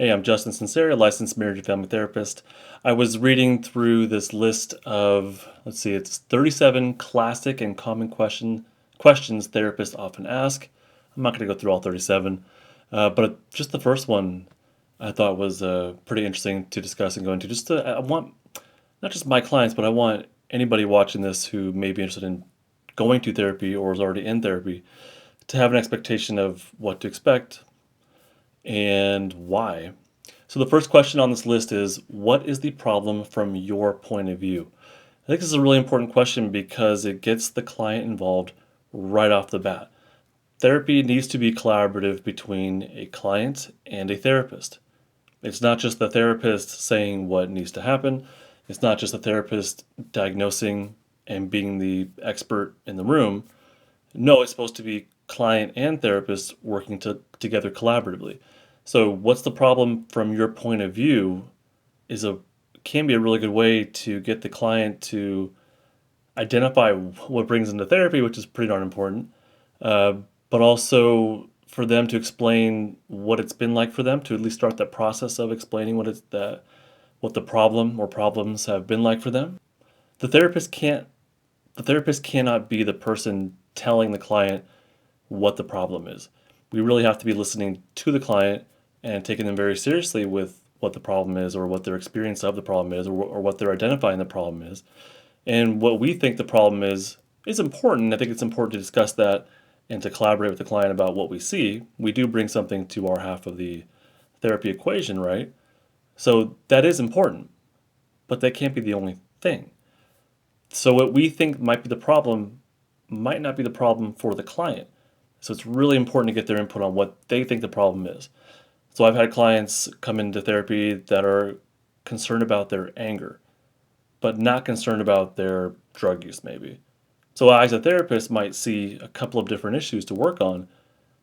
Hey, I'm Justin Sincere, a licensed marriage and family therapist. I was reading through this list of, let's see, it's 37 classic and common questions therapists often ask. I'm not going to go through all 37, but just the first one I thought was pretty interesting to discuss and go into. I want not just my clients, but I want anybody watching this who may be interested in going to therapy or is already in therapy to have an expectation of what to expect and why. So the first question on this list is, what is the problem from your point of view? I think this is a really important question because it gets the client involved right off the bat. Therapy needs to be collaborative between a client and a therapist. It's not just the therapist saying what needs to happen. It's not just the therapist diagnosing and being the expert in the room. No, it's supposed to be client and therapist working together collaboratively. So, what's the problem from your point of view is a can be a really good way to get the client to identify what brings them to therapy, which is pretty darn important, uh, but also for them to explain what it's been like for them to at least start that process of explaining what the problem or problems have been like for them. The therapist can't the therapist cannot be the person telling the client what the problem is. We really have to be listening to the client and taking them very seriously with what the problem is or what their experience of the problem is or what they're identifying the problem is. And what we think the problem is important. I think it's important to discuss that and to collaborate with the client about what we see. We do bring something to our half of the therapy equation, right? So that is important, but that can't be the only thing. So what we think might be the problem might not be the problem for the client. So it's really important to get their input on what they think the problem is. So I've had clients come into therapy that are concerned about their anger, but not concerned about their drug use, maybe. So I, as a therapist, might see a couple of different issues to work on,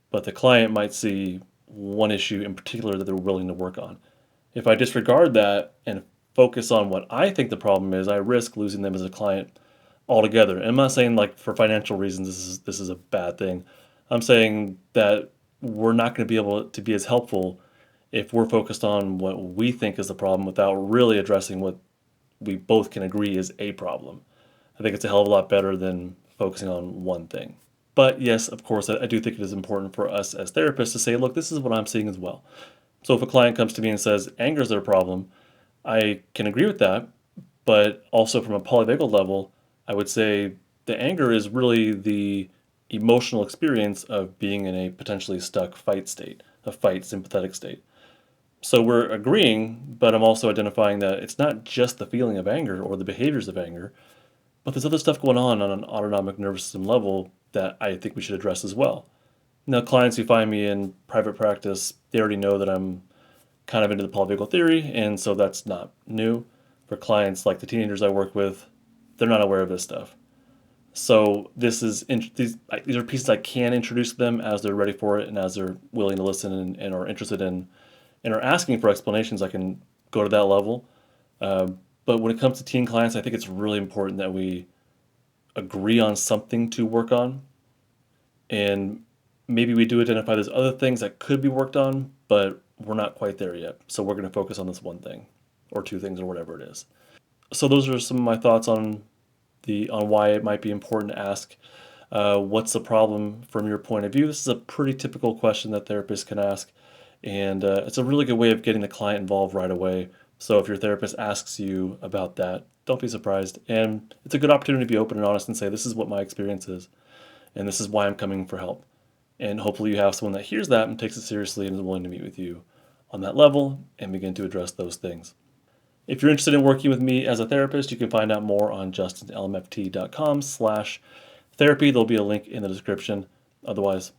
but the client might see one issue in particular that they're willing to work on. If I disregard that and focus on what I think the problem is, I risk losing them as a client altogether. And I'm not saying like for financial reasons this is a bad thing. I'm saying that we're not going to be able to be as helpful if we're focused on what we think is the problem without really addressing what we both can agree is a problem. I think it's a hell of a lot better than focusing on one thing. But yes, of course, I do think it is important for us as therapists to say, look, this is what I'm seeing as well. So if a client comes to me and says anger is their problem, I can agree with that. But also from a polyvagal level, I would say the anger is really the emotional experience of being in a potentially stuck fight state, a fight sympathetic state. So we're agreeing, but I'm also identifying that it's not just the feeling of anger or the behaviors of anger, but there's other stuff going on an autonomic nervous system level that I think we should address as well. Now, clients who find me in private practice, they already know that I'm kind of into the polyvagal theory, and so that's not new. For clients like the teenagers I work with, they're not aware of this stuff. So these are pieces I can introduce to them as they're ready for it and as they're willing to listen and are interested in and are asking for explanations. I can go to that level. Uh, but when it comes to teen clients, I think it's really important that we agree on something to work on, and maybe we do identify there's other things that could be worked on, but we're not quite there yet. So we're going to focus on this one thing, or two things, or whatever it is. So those are some of my thoughts on why it might be important to ask what's the problem from your point of view. This is a pretty typical question that therapists can ask, and it's a really good way of getting the client involved right away. So if your therapist asks you about that, don't be surprised. And it's a good opportunity to be open and honest and say, this is what my experience is, and this is why I'm coming for help. And hopefully you have someone that hears that and takes it seriously and is willing to meet with you on that level and begin to address those things. If you're interested in working with me as a therapist, you can find out more on justinlmft.com/therapy. There'll be a link in the description. Otherwise,